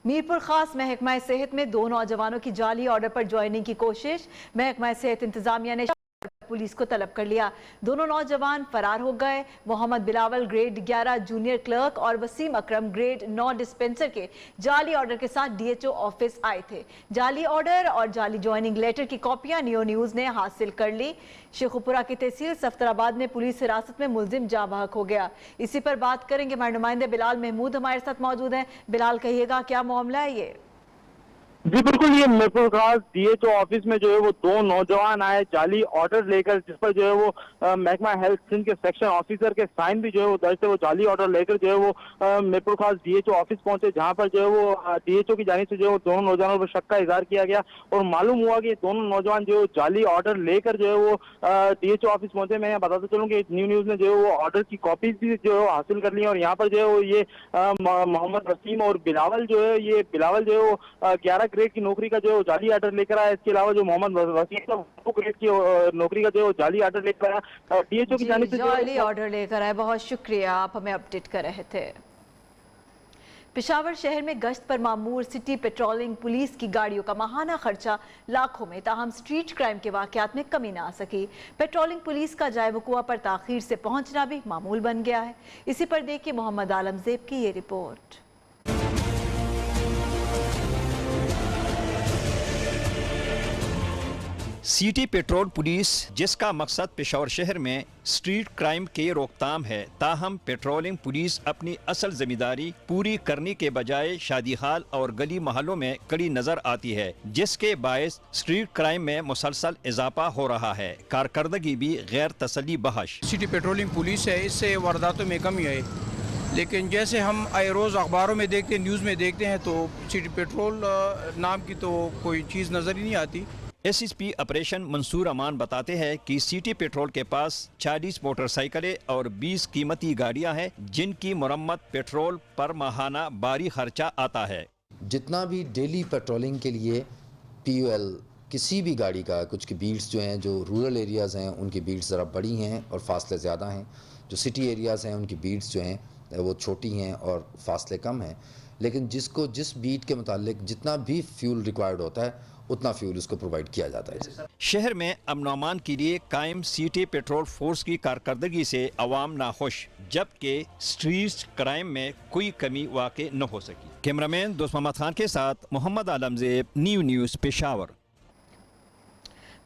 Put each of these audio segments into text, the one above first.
मीरपुर खास महकमा सेहत में 2 नौजवानों की जाली ऑर्डर पर ज्वाइनिंग की कोशिश। महकमा सेहत इंतजामिया ने पुलिस को तलब कर लिया। दोनों नौजवान फरार हो गए। Mohammad Bilawal grade 11 junior clerk और वसीम अकरम ग्रेड 9 डिस्पेंसर के जाली ऑर्डर के साथ डीएचओ ऑफिस आए थे। जाली ऑर्डर और जाली ज्वाइनिंग लेटर की कॉपियां नियो न्यूज ने हासिल कर ली। शेखुपुरा की तहसील सफ्तराबाद में पुलिस हिरासत में मुलजिम जाँ बहक हो गया। इसी पर बात करेंगे, हमारे नुमाइंदे बिलाल महमूद हमारे साथ मौजूद हैं। बिलाल, कहिएगा क्या मामला है ये? जी बिल्कुल, ये मीरपुर खास डीएचओ ऑफिस में जो है वो 2 नौजवान आए जाली ऑर्डर लेकर, जिस पर जो है वो महकमा हेल्थ सिंध के सेक्शन ऑफिसर के साइन भी जो है वो दर्ज थे। वो जाली ऑर्डर लेकर जो है वो मीरपुर खास डीएचओ ऑफिस पहुंचे, जहां पर जो है वो डीएचओ की जानिब से जो है वो दोनों नौजवानों पर शक का इजहार किया गया और मालूम हुआ कि दोनों नौजवान जो जाली ऑर्डर लेकर जो है वो डीएचओ ऑफिस पहुंचे। मैं यहाँ बताता चलूँ कि न्यू न्यूज ने जो है वो ऑर्डर की कॉपीज भी जो है हासिल कर ली और यहाँ पर जो है वो ये मोहम्मद वसीम और बिलावल जो है, ये बिलावल जो है वो 11 ग्रेड की नौकरी का जो जाली आर्डर लेकर आया। इसके अलावा जो मोहम्मद वसीम 2 ग्रेड की नौकरी का जो जाली आर्डर लेकर आया। डीएचओ की जानिब से जाली ऑर्डर लेकर आए। बहुत शुक्रिया, आप हमें अपडेट कर रहे थे। पेशावर शहर में गश्त पर मामूर सिटी पेट्रोलिंग पुलिस की गाड़ियों का माहाना खर्चा लाखों में, ताहम स्ट्रीट क्राइम के वाकयात में कमी ना आ सकी। पेट्रोलिंग पुलिस का जाए वकुआ पर ताखीर से पहुंचना भी मामूल बन गया है। इसी पर देखिए मोहम्मद आलमजेब की ये रिपोर्ट। सिटी पेट्रोल पुलिस, जिसका मकसद पेशावर शहर में स्ट्रीट क्राइम के रोकथाम है, ताहम पेट्रोलिंग पुलिस अपनी असल जिम्मेदारी पूरी करने के बजाय शादी हाल और गली महलों में कड़ी नजर आती है, जिसके बायस स्ट्रीट क्राइम में मुसलसल इजाफा हो रहा है। कारकर्दगी भी गैर तसल्ली बख्श। सिटी पेट्रोलिंग पुलिस है, इससे वारदातों में कमी है, लेकिन जैसे हम आए रोज़ अखबारों में देखते हैं, न्यूज़ में देखते हैं, तो सिटी पेट्रोल नाम की तो कोई चीज़ नज़र ही नहीं आती। एसएसपी ऑपरेशन मंसूर अमान बताते हैं कि सिटी पेट्रोल के पास 40 मोटरसाइकिलें और 20 कीमती गाड़ियां हैं, जिनकी मरम्मत पेट्रोल पर माहाना भारी खर्चा आता है। जितना भी डेली पेट्रोलिंग के लिए पीयूएल किसी भी गाड़ी का, कुछ की बीट्स जो हैं, जो रूरल एरियाज़ हैं उनकी बीट्स ज़रा बड़ी हैं और फासले ज़्यादा हैं, जो सिटी एरियाज़ हैं उनकी बीट्स जो हैं वो छोटी हैं और फासले कम हैं, लेकिन जिसको जिस बीट के मुतालिक जितना भी फ्यूल रिक्वायर्ड होता है उतना फ्यूल उसको प्रोवाइड किया जाता है। शहर में अमन अमान के लिए कायम सिटी पेट्रोल फोर्स की कारकर्दगी से अवाम नाखुश, जबकि स्ट्रीट क्राइम में कोई कमी वाक़ई न हो सकी। कैमरामैन दोस्त मोहम्मद खान के साथ मोहम्मद आलमजेब, न्यू न्यूज़ पेशावर।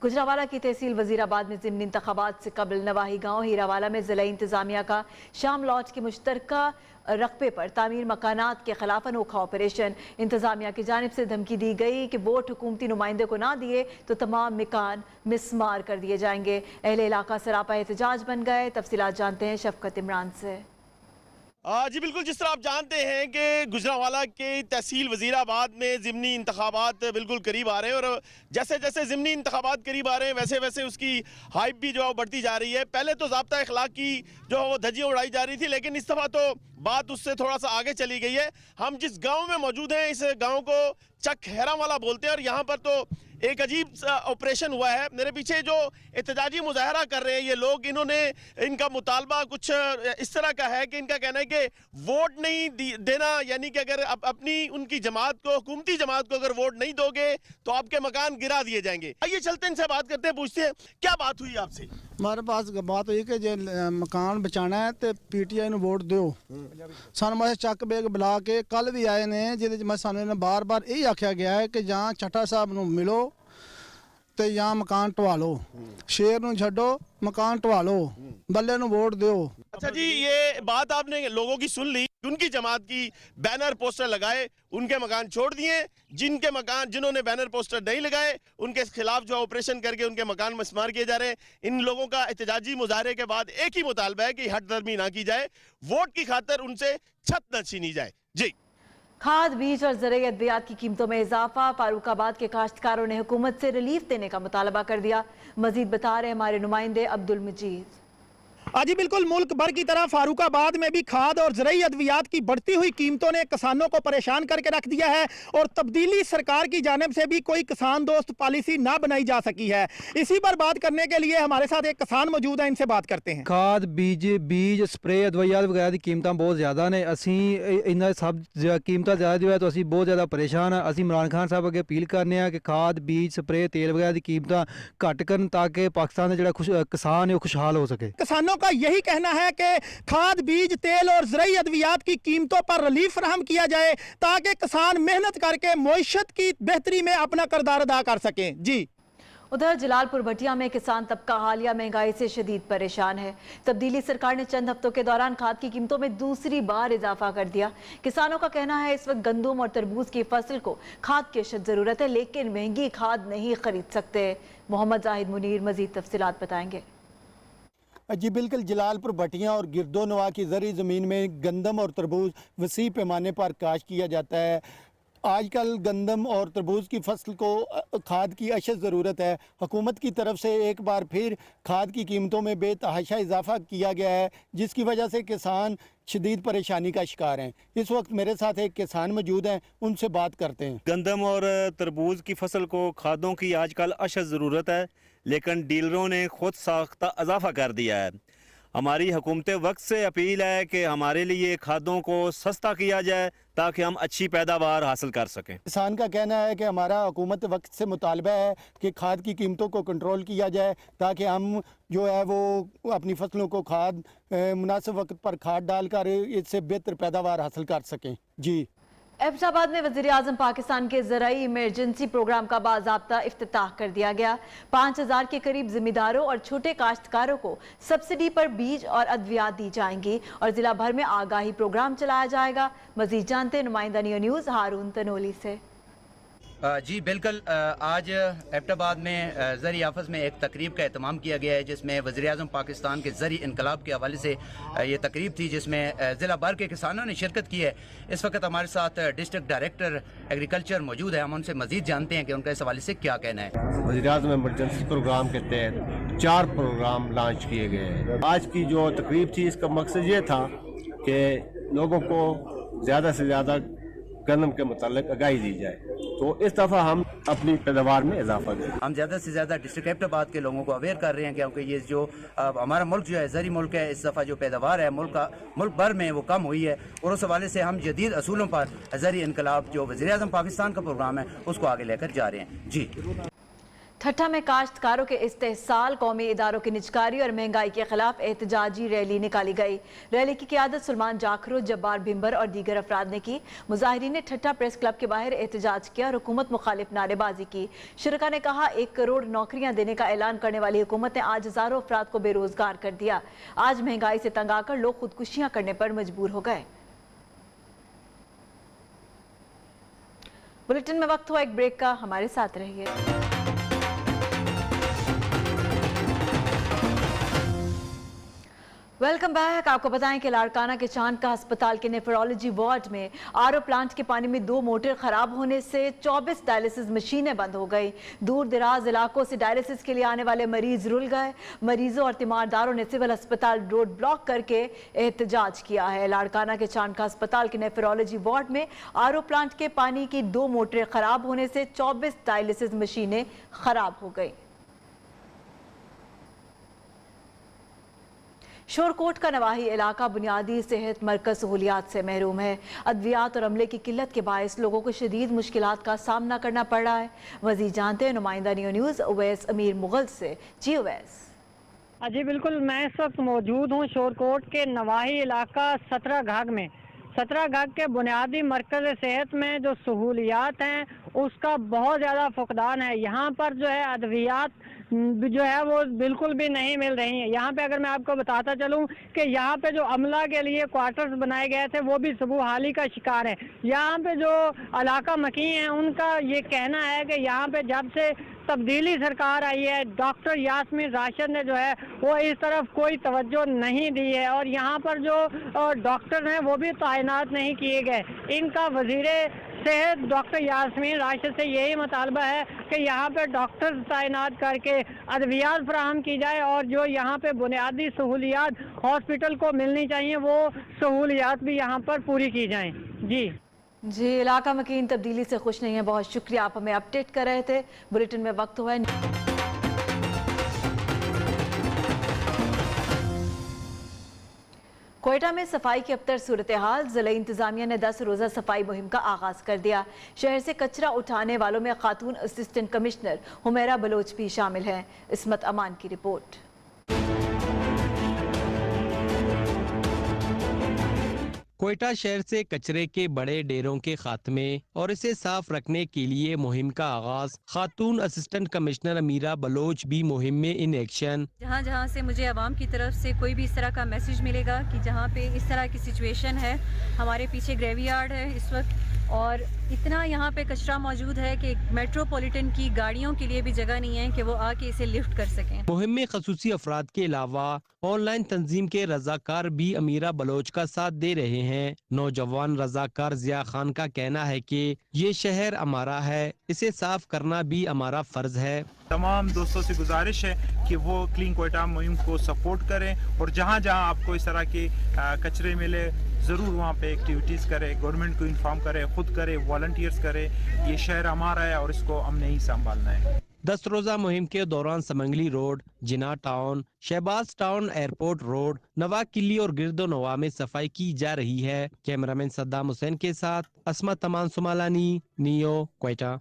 गुजरावाला की तहसील वजीराबाद में ज़िमनी इंतखाबात से कबल नवाही गांव हीरावाला में ज़िला इंतजामिया का शाम लॉज के मुश्तरका रकबे पर तामीर मकानात के खिलाफ अनोखा ऑपरेशन। इंतजामिया की जानिब से धमकी दी गई कि वोट हुकूमती नुमाइंदे को ना दिए तो तमाम मकान मिसमार कर दिए जाएंगे। अहले इलाका सरापा एहतजाज बन गए। तफसीलात जानते हैं शफकत इमरान से। जी बिल्कुल, जिस तरह आप जानते हैं कि गुजरावाला के तहसील वजीराबाद में ज़िमनी इंतखाबात बिल्कुल करीब आ रहे हैं और जैसे जैसे ज़िमनी इंतखाबात करीब आ रहे हैं वैसे वैसे उसकी हाइप भी जो है बढ़ती जा रही है। पहले तो ज़ाब्ता इखलाक की जो वो धज्जियाँ उड़ाई जा रही थी, लेकिन इस दफ़ा तो बात उससे थोड़ा सा आगे चली गई है। हम जिस गाँव में मौजूद हैं, इस गाँव को चक हैरावाला बोलते हैं और यहाँ पर तो एक अजीब ऑपरेशन हुआ है। मेरे पीछे जो एहतजाजी मुजाहरा कर रहे हैं ये लोग, इन्होंने इनका मुतालबा कुछ इस तरह का है कि इनका कहना है कि वोट नहीं देना, यानी कि अगर अपनी उनकी जमात को, हुकूमती जमात को अगर वोट नहीं दोगे तो आपके मकान गिरा दिए जाएंगे। आइए चलते हैं, इनसे बात करते हैं, पूछते हैं क्या बात हुई आपसे। हमारे पास बात हुई कि जो मकान बचाना है तो पीटीआई ਨੂੰ वोट ਦਿਓ। ਸਾਨੂੰ ਮੈਂ ਚੱਕ ਬੇਗ ਬੁਲਾ ਕੇ ਕੱਲ ਵੀ ਆਏ ਨੇ, ਜਿਹਦੇ ਚ ਮੈਂ ਸਾਨੂੰ ਬਾਰ-ਬਾਰ ਇਹ ਆਖਿਆ ਗਿਆ ਹੈ ਕਿ ਜਾਂ ਚੱਟਾ ਸਾਹਿਬ ਨੂੰ ਮਿਲੋ ਤੇ ਜਾਂ ਮਕਾਨ ਢਵਾ ਲਓ, ਸ਼ੇਰ ਨੂੰ ਛੱਡੋ, मकान ढवा लो, बल्ले ਨੂੰ वोट दो। अच्छा जी, ये बात आपने लोगों की सुन ली। उनकी जमात की बैनर पोस्टर लगाए, उनके मकान छोड़ दिए। जिनके मकान, जिन्होंने बैनर पोस्टर नहीं लगाए, उनके खिलाफ जो ऑपरेशन करके उनके मकान मस्मार किए जा रहे हैं। इन लोगों का एहतजाजी मुजाहरे के बाद एक ही मुतालबा है कि हट दर्मी ना की जाए, वोट की खातिर उनसे छत न छीनी जाए। जी। खाद, बीज और ज़रूरी अद्वियात की कीमतों में इजाफा। फारूकाबाद के काश्तकारों ने हुकूमत से रिलीफ देने का मुतालबा कर दिया। मजीद बता रहे हमारे नुमाइंदे अब्दुल मजीद। जी बिल्कुल मुल्क भर की तरह फारूकाबाद में भी खाद और ज़रूरी अद्वियात की बढ़ती हुई कीमतों ने किसानों को परेशान करके रख दिया है और तब्दीली सरकार की जानिब से भी कोई किसान दोस्त पॉलिसी ना बनाई जा सकी है। इसी पर बात करने के लिए हमारे साथ एक किसान मौजूद है, इनसे बात करते हैं। खाद बीज स्प्रे अद्वियात वगैरह की कीमतां बहुत ज़्यादा ने, असी इन्हां सब कीमतां ज़्यादा जो है तो असी बहुत ज़्यादा परेशान हैं। असी इमरान खान साहब अगे अपील करने हैं कि खाद बीज स्प्रे तेल वगैरह की कीमतां घट करन ताकि पाकिस्तान का जिहड़ा किसान है वो खुशहाल हो सके। किसानों का यही कहना है कि खाद बीज तेल और ज़रूरी अद्वियात की कीमतों पर रिलीफ फराहम किया जाए ताकि किसान मेहनत करके मईशत की बेहतरी में अपना किरदार अदा कर सकें। जी उधर जलालपुर भटिया में किसान तबका हालिया महंगाई से शदीद परेशान है। तब्दीली सरकार ने चंद हफ्तों के दौरान खाद की कीमतों में दूसरी बार इजाफा कर दिया। किसानों का कहना है इस वक्त गंदम और तरबूज की फसल को खाद की अशद जरूरत है, लेकिन महंगी खाद नहीं खरीद सकते। मोहम्मद जाहिद मुनीर मजीद तफसीलात बताएंगे। जी बिल्कुल, जलालपुर भटिया और गिरदोनवा की ज़री ज़मीन में गंदम और तरबूज वसी पैमाने पर काश्त किया जाता है। आजकल गंदम और तरबूज की फसल को खाद की अशद ज़रूरत है। हुकूमत की तरफ से एक बार फिर खाद की कीमतों में बेतहाशा इजाफा किया गया है, जिसकी वजह से किसान शदीद परेशानी का शिकार हैं। इस वक्त मेरे साथ एक किसान मौजूद हैं, उनसे बात करते हैं। गंदम और तरबूज की फसल को खादों की आजकल अशद ज़रूरत है, लेकिन डीलरों ने खुद साख्ता इजाफा कर दिया है। हमारी हुकूमत वक्त से अपील है कि हमारे लिए खादों को सस्ता किया जाए ताकि हम अच्छी पैदावार हासिल कर सकें। किसान का कहना है कि हमारा हुकूमत वक्त से मुतालबा है कि खाद की कीमतों को कंट्रोल किया जाए ताकि हम जो है वो अपनी फसलों को खाद मुनासिब वक्त पर खाद डालकर इससे बेहतर पैदावार हासिल कर सकें। जी एबटाबाद में वज़ीर आज़म पाकिस्तान के ज़राई इमरजेंसी प्रोग्राम का बाज़ाब्ता इफ्तिताह कर दिया गया। 5000 के करीब ज़िम्मेदारों और छोटे काश्तकारों को सब्सिडी पर बीज और अद्वियात दी जाएंगी और ज़िला भर में आगाही प्रोग्राम चलाया जाएगा। मज़ीद जानते हैं नुमाइंदा नियो न्यूज़ हारून तनोली से। जी बिल्कुल, आज एबटाबाद में ज़री आफस में एक तकरीब का एहतमाम किया गया है, जिसमें वज़ीर आज़म पाकिस्तान के ज़री इनकलाब के हवाले से ये तकरीब थी, जिसमें ज़िला भर के किसानों ने शिरकत की है। इस वक्त हमारे साथ डिस्ट्रिक्ट डायरेक्टर एग्रीकल्चर मौजूद है, हम उनसे मज़ीद जानते हैं कि उनका इस हवाले से क्या कहना है। वज़ीर आज़म इमरजेंसी प्रोग्राम के तहत 4 प्रोग्राम लॉन्च किए गए हैं। आज की जो तकरीब थी, इसका मकसद ये था कि लोगों को ज़्यादा से ज़्यादा गंदम के मुतालिक आगाही दी जाए, तो इस दफ़ा हम अपनी पैदावार में इजाफा करें। हम ज़्यादा से ज़्यादा डिस्ट्रिक्ट एबटाबाद के लोगों को अवेयर कर रहे हैं, क्योंकि ये जो हमारा मुल्क जो है ज़री मुल्क है, इस दफ़ा जो पैदावार है मुल्क भर में वो कम हुई है, और उस हवाले से हम जदीद असूलों पर ज़री इनकलाब जो वज़ीर आज़म पाकिस्तान का प्रोग्राम है उसको आगे लेकर जा रहे हैं। जी ठट्ठा में काश्तकारों के इस्तेहसाल, कौमी इदारों की निजकारी और महंगाई के खिलाफ एहतजाजी रैली निकाली गई। रैली की क़ियादत सुलेमान जाखरो, जब्बार भिम्बर और दीगर अफराद ने की। मुजाहिरीन ने ठट्ठा प्रेस क्लब के बाहर एहतजाज किया और हुकूमत मुखालिफ नारेबाजी की। शुरका ने कहा 1 करोड़ नौकरियां देने का ऐलान करने वाली हुकूमत ने आज हज़ारों अफराद को बेरोजगार कर दिया। आज महंगाई से तंग आकर लोग खुदकुशियां करने पर मजबूर हो गए। बुलेटिन में वक्त हुआ एक ब्रेक का, हमारे साथ रहिए। Welcome back. आपको बताएं कि लाड़काना के चांद का अस्पताल के नेफ्रोलॉजी वार्ड में आरओ प्लांट के पानी में 2 मोटर खराब होने से 24 डायलिसिस मशीनें बंद हो गई। दूर दराज इलाकों से डायलिसिस के लिए आने वाले मरीज रुल गए। मरीजों और तीमारदारों ने सिविल अस्पताल रोड ब्लॉक करके एहतजाज किया है। लाड़काना के चांद का अस्पताल के नेफ्रोलॉजी वार्ड में आरओ प्लांट के पानी की 2 मोटरें खराब होने से 24 डायलिसिस मशीनें खराब हो गई। शोरकोट का नवाही इलाका बुनियादी सेहत मरकज सहूलियात से महरूम है। अद्वियात और अमले की किल्लत के बायस लोगों को शदीद मुश्किलात का सामना करना पड़ रहा है। मज़ीद जानते हैं नुमाइंदा नियो न्यूज़ उवैस अमीर मुगल से। जी उवैस। जी बिल्कुल, मैं इस वक्त मौजूद हूँ शोरकोट के नवाही इलाका 17 घाग में। 17 घाग के बुनियादी मरकज सेहत में जो सहूलियात हैं उसका बहुत ज़्यादा फुकदान है। यहाँ पर जो है अद्वियात जो है वो बिल्कुल भी नहीं मिल रही हैं। यहाँ पे अगर मैं आपको बताता चलूँ कि यहाँ पे जो अमला के लिए क्वार्टर्स बनाए गए थे वो भी सबू हाली का शिकार है। यहाँ पे जो इलाका मकी हैं उनका ये कहना है कि यहाँ पे जब से तब्दीली सरकार आई है, डॉक्टर यास्मीन राशिद ने जो है वो इस तरफ कोई तवज्जो नहीं दी है और यहाँ पर जो डॉक्टर हैं वो भी तैनात नहीं किए गए। इनका वजीर सेहत डॉक्टर यास्मीन राशिद से यही मुतालबा है कि यहाँ पे डॉक्टर तैनात करके अद्वियात फराहम की जाए और जो यहाँ पे बुनियादी सहूलियात हॉस्पिटल को मिलनी चाहिए वो सहूलियात भी यहाँ पर पूरी की जाएं। जी इलाका मकीन तब्दीली से खुश नहीं है। बहुत शुक्रिया, आप हमें अपडेट कर रहे थे। बुलेटिन में वक्त हुआ है। कोयटा में सफाई की अबतर सूरत हाल। जिला इंतजामिया ने 10 रोज़ा सफाई मुहिम का आगाज कर दिया। शहर से कचरा उठाने वालों में खातून असिस्टेंट कमिश्नर हुमैरा बलोच भी शामिल हैं। इस्मत अमान की रिपोर्ट। कोयटा शहर से कचरे के बड़े ढेरों के खात्मे और इसे साफ रखने के लिए मुहिम का आगाज। खातून असिस्टेंट कमिश्नर अमीरा बलोच भी मुहिम में इन एक्शन। जहाँ जहाँ से मुझे आवाम की तरफ से कोई भी इस तरह का मैसेज मिलेगा कि जहाँ पे इस तरह की सिचुएशन है, हमारे पीछे ग्रेवयार्ड है इस वक्त और इतना यहाँ पे कचरा मौजूद है कि मेट्रोपॉलिटन की गाड़ियों के लिए भी जगह नहीं है कि वो आके इसे लिफ्ट कर सकें। मुहिम में खसूसी अफराद के अलावा ऑनलाइन तंजीम के रजाकार भी अमीरा बलोच का साथ दे रहे हैं। नौजवान रजाकार जिया खान का कहना है कि ये शहर हमारा है, इसे साफ करना भी हमारा फर्ज है। तमाम दोस्तों से गुजारिश है कि वो क्लीन कोयटा मुहिम को सपोर्ट करें और जहाँ जहाँ आपको इस तरह के कचरे मिले ज़रूर वहाँ पे एक्टिविटीज़ करें, गवर्नमेंट को इन्फॉर्म करें, खुद करें, वॉलंटियर्स करें। ये शहर हमारा है और इसको हमने ही संभालना है। 10 रोज़ा मुहिम के दौरान Samungli road, Jinnah town, Shahbaz town, airport road, Nawa Killi और गिरदो नवा में सफाई की जा रही है। कैमरामैन सद्दाम हुसैन के साथ अस्मत तमान सुमालानी, नियो, कोयटा।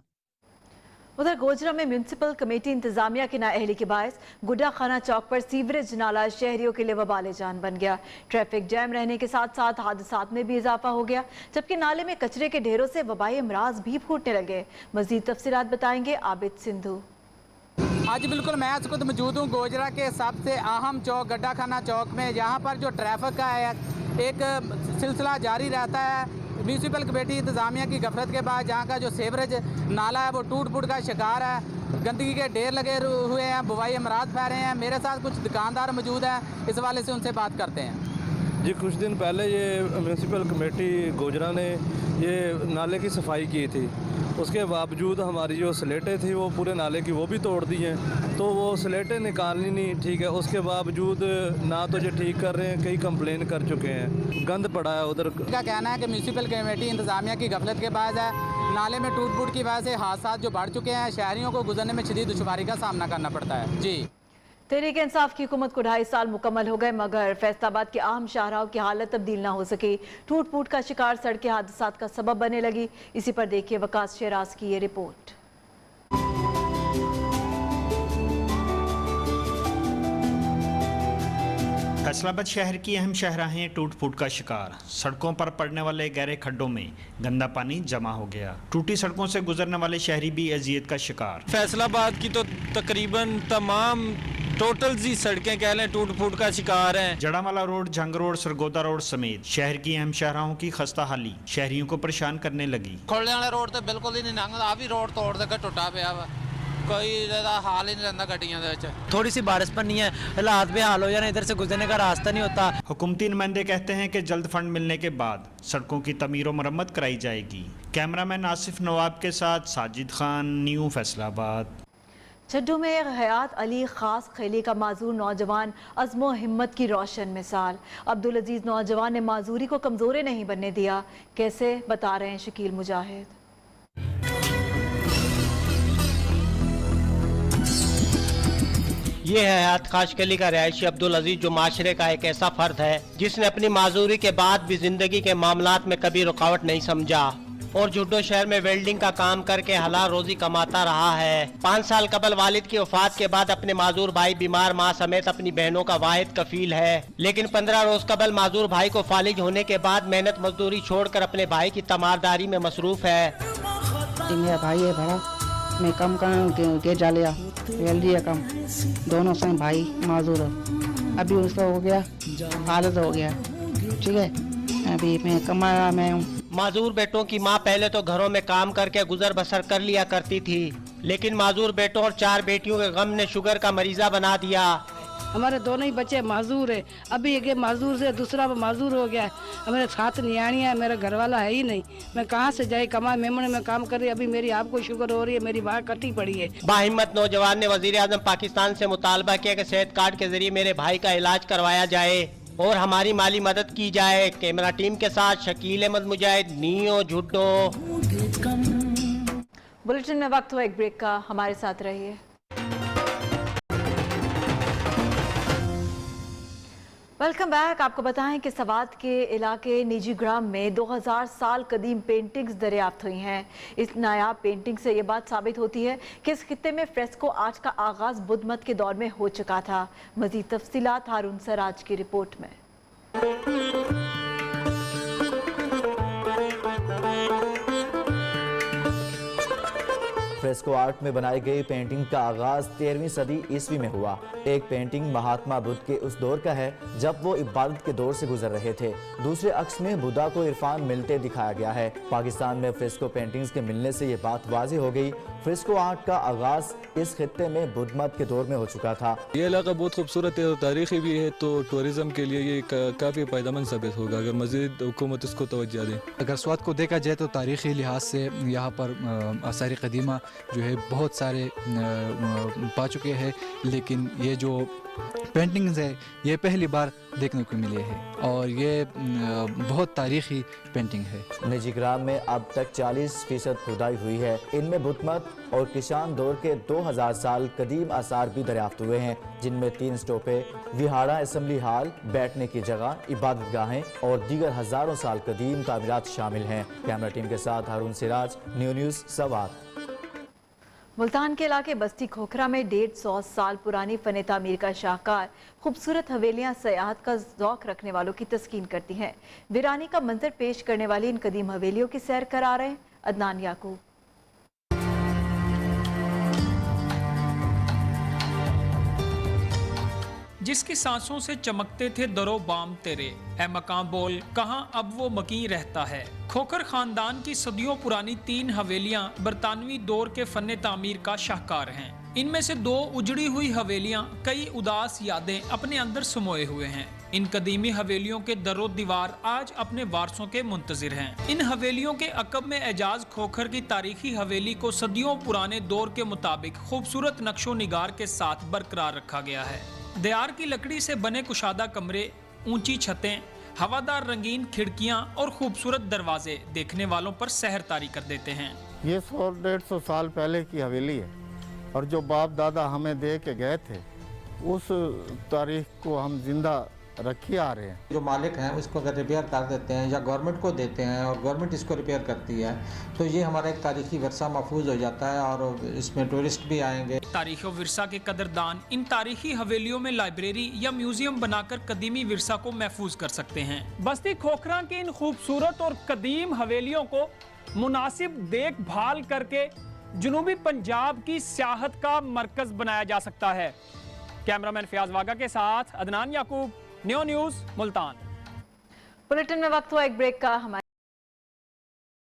उधर गोजरा में म्यूनसिपल कमेटी इंतजामिया की नाअहली के बायस गुड्डा खाना चौक पर सीवरेज नाला शहरियों के लिए वबाले जान बन गया। ट्रैफिक जैम रहने के साथ साथ हादसात में भी इजाफा हो गया, जबकि नाले में कचरे के ढेरों से वबाई अमराज भी फूटने लगे। मजीद तफसीलात बताएंगे आबिद सिंधु। आज बिल्कुल मैं आज खुद मौजूद हूँ गोजरा के सबसे अहम चौक गड्ढा खाना चौक में। यहाँ पर जो ट्रैफिक का एक सिलसिला जारी रहता है। म्यूनसिपल कमेटी इंतजामिया की गफलत के बाद जहाँ का जो सीवरेज नाला है वो टूट फूट का शिकार है। गंदगी के ढेर लगे हुए हैं, वबाई अमराज फैल रहे हैं। मेरे साथ कुछ दुकानदार मौजूद हैं, इस हवाले से उनसे बात करते हैं। जी, कुछ दिन पहले ये म्यूनसिपल कमेटी गोजरा ने ये नाले की सफाई की थी, उसके बावजूद हमारी जो स्लेटें थी वो पूरे नाले की वो भी तोड़ दी हैं। तो वो स्लेटें निकालनी नहीं, ठीक है, उसके बावजूद ना तो ये ठीक कर रहे हैं, कई कंप्लेन कर चुके हैं, गंद पड़ा है उधर। का कहना है कि म्यूनसिपल कमेटी इंतजामिया की गफलत के बाद नाले में टूट फूट की वजह से हादसा जो बढ़ चुके हैं, शहरियों को गुजरने में शदीद दुश्वारी का सामना करना पड़ता है। जी, तहरीक इंसाफ की हुकूमत को 2.5 साल मुकम्मल हो गए, मगर फैसलाबाद के अहम शाहराहों की हालत तब्दील ना हो सकी। टूट फूट का शिकार सड़कें हादसात का सबब बनने लगी। इसी पर देखिए वकास शेराज की ये रिपोर्ट। फैसलाबाद शहर की अहम शाहराहें टूट फूट का शिकार। सड़कों पर पड़ने वाले गहरे खड्डों में गंदा पानी जमा हो गया। टूटी सड़कों से गुजरने वाले शहरी भी अजियत का शिकार। फैसलाबाद की तो तकरीबन तमाम टोटल सी सड़कें कह लें टूट फूट का शिकार हैं। जड़ावाला रोड, जंग रोड, सरगोदा रोड समेत शहर की अहम शाहराहों की खस्ता हाली शहरियों को परेशान करने लगी। खोलने वाले रोड तो बिल्कुल ही नहीं लंघदा, आ भी रोड तोड़ दे टुटा पिया वा, कोई हाल ही नहीं रहता गड्डियां दे विच। थोड़ी सी बारिश पड़नी है, हालात बेहाल हो जाने, इधर से गुजरने का रास्ता नहीं होता। हुकूमती नुमाइंदे कहते हैं कि जल्द फंड मिलने के बाद सड़कों की तमीर और मरम्मत कराई जाएगी। कैमरामैन आसिफ नवाब के साथ साजिद खान, न्यू फैसलाबाद। चड्डू में हयात अली खास खेली का माजूर नौजवान अज़्मो हिम्मत की रोशन मिसाल। अब्दुल अजीज नौजवान ने माजूरी को कमज़ोर नहीं बनने दिया। कैसे, बता रहे हैं शकील मुजाहिद। ये है हयात खाशकली का रहायशी अब्दुल अजीज, जो माशरे का एक ऐसा फर्द है जिसने अपनी माजूरी के बाद भी जिंदगी के मामलात में कभी रुकावट नहीं समझा और जुड्डो शहर में वेल्डिंग का काम करके हलाल रोजी कमाता रहा है। 5 साल कबल वालिद की वफात के बाद अपने माजूर भाई बीमार माँ समेत अपनी बहनों का वाहिद कफील है, लेकिन 15 रोज कबल माजूर भाई को फालिज होने के बाद मेहनत मजदूरी छोड़कर अपने भाई की तमारदारी में मसरूफ है। मेरा भाई है बड़ा, मैं कम के जा लिया वेल्डी कम, दोनों संग भाई माजूर है। अभी उसका हो गया हालत हो गया, ठीक है, अभी मैं कमा रहा मैं हूँ। माजूर बेटों की माँ पहले तो घरों में काम करके गुजर बसर कर लिया करती थी, लेकिन माजूर बेटों और 4 बेटियों के गम ने शुगर का मरीजा बना दिया। हमारे दोनों ही बच्चे माजूर है। अभी एक माजूर से दूसरा माजूर हो गया है। हमारे साथ नियाणियाँ है, मेरा घर वाला है ही नहीं। मैं कहाँ से जाए कमा, मेमने में काम कर रही। अभी मेरी आपको शुगर हो रही है, मेरी माँ कटी पड़ी है। बाहिम्मत नौजवान ने वजीर आजम पाकिस्तान से मुतालबा किया कि सेहत कार्ड के जरिए मेरे भाई का इलाज करवाया जाए और हमारी माली मदद की जाए। कैमरा टीम के साथ शकील अहमद मुजाहिद, नियो जुड्डो। बुलेटिन में वक्त हुआ एक ब्रेक का, हमारे साथ रहिए। Welcome back. आपको बताएं कि सवात के इलाके निजी ग्राम में 2000 साल कदीम पेंटिंग्स दरियाफ्त हुई हैं। इस नायाब पेंटिंग से ये बात साबित होती है कि इस खित्ते में फ्रेस्को आर्ट का आगाज बुद्ध मत के दौर में हो चुका था। मजीद तफसीलात हारून सराज की रिपोर्ट में। फ्रेस्को आर्ट में बनाई गई पेंटिंग का आगाज 13वीं सदी ईस्वी में हुआ। एक पेंटिंग महात्मा बुद्ध के उस दौर का है जब वो इबादत के दौर से गुजर रहे थे। दूसरे अक्स में बुद्धा को इरफान मिलते दिखाया गया है। पाकिस्तान में फ्रेस्को पेंटिंग्स के मिलने से ये बात वाज़ेह हो गई। फ्रेस्को आर्ट का आगाज इस खित्ते में बुद्ध मत के दौर में हो चुका था। ये इलाका बहुत खूबसूरत है और तारीखी भी है, तो टूरिज्म के लिए ये काफ़ी फायदेमंद साबित होगा अगर मज़ीद हुकूमत इसको तवज्जो दे। अगर स्वात को देखा जाए तो तारीख़ी लिहाज से यहाँ पर आसार कदीमा जो है बहुत सारे पा चुके हैं, लेकिन ये जो पेंटिंग्स है ये पहली बार देखने को मिले हैं और ये बहुत तारीख़ी पेंटिंग है। निजी ग्राम में अब तक 40% खुदाई हुई है। इनमें बुद्ध मत और किशान दौर के 2000 साल कदीम आसार भी दरियाफ्त हुए हैं, जिनमें 3 स्टोपे, विहाड़ा, असेंबली हाल, बैठने की जगह, इबादतगाहें और दीगर हज़ारों साल कदीम तामीरात शामिल हैं। कैमरा टीम के साथ हारून सिराज, न्यूज़ सवात। मुल्तान के इलाके बस्ती खोखरा में 150 साल पुरानी फन तामीर का शाहकार खूबसूरत हवेलियां सयाहत का ज़ौक़ रखने वालों की तस्कीन करती हैं। वीरानी का मंजर पेश करने वाली इन कदीम हवेलियों की सैर करा रहे हैं अदनान याकूब। जिसकी सांसों से चमकते थे दरो बाम तेरे, ए मकाम बोल कहाँ अब वो मकीन रहता है। खोखर खानदान की सदियों पुरानी 3 हवेलियां बरतानवी दौर के फन तामीर का शाहकार हैं। इनमें से 2 उजड़ी हुई हवेलियां कई उदास यादें अपने अंदर समोए हुए हैं। इन कदीमी हवेलियों के दरो दीवार आज अपने वारसों के मुंतजिर हैं। इन हवेलियों के अकब में एजाज खोखर की तारीखी हवेली को सदियों पुराने दौर के मुताबिक खूबसूरत नक्शो निगार के साथ बरकरार रखा गया है। दीवार की लकड़ी से बने कुशादा कमरे, ऊंची छतें, हवादार रंगीन खिड़कियां और खूबसूरत दरवाजे देखने वालों पर सहर तारी कर देते हैं। ये 100-150 साल पहले की हवेली है और जो बाप दादा हमें दे के गए थे उस तारीख को हम जिंदा रखे आ रहे हैं। जो मालिक हैं उसको अगर रिपेयर कर देते हैं या गवर्नमेंट को देते हैं और गवर्नमेंट इसको रिपेयर करती है तो ये हमारा एक तारीखी वर्सा महफूज हो जाता है और इसमें टूरिस्ट भी आएंगे। तारीख और विरसा के कदरदान इन तारीखी हवेलियों में लाइब्रेरी या म्यूजियम बनाकर कदीमी विरसा को महफूज कर सकते हैं। बस्ती खोखरा की इन खूबसूरत और कदीम हवेलियों को मुनासिब देखभाल करके जुनूबी पंजाब की सियाहत का मरकज बनाया जा सकता है। कैमरामैन फयाज वागा के साथ अदनान याकूब, न्यूज़ मुल्तान। बुलेटिन में वक्त हुआ एक ब्रेक का। हमारे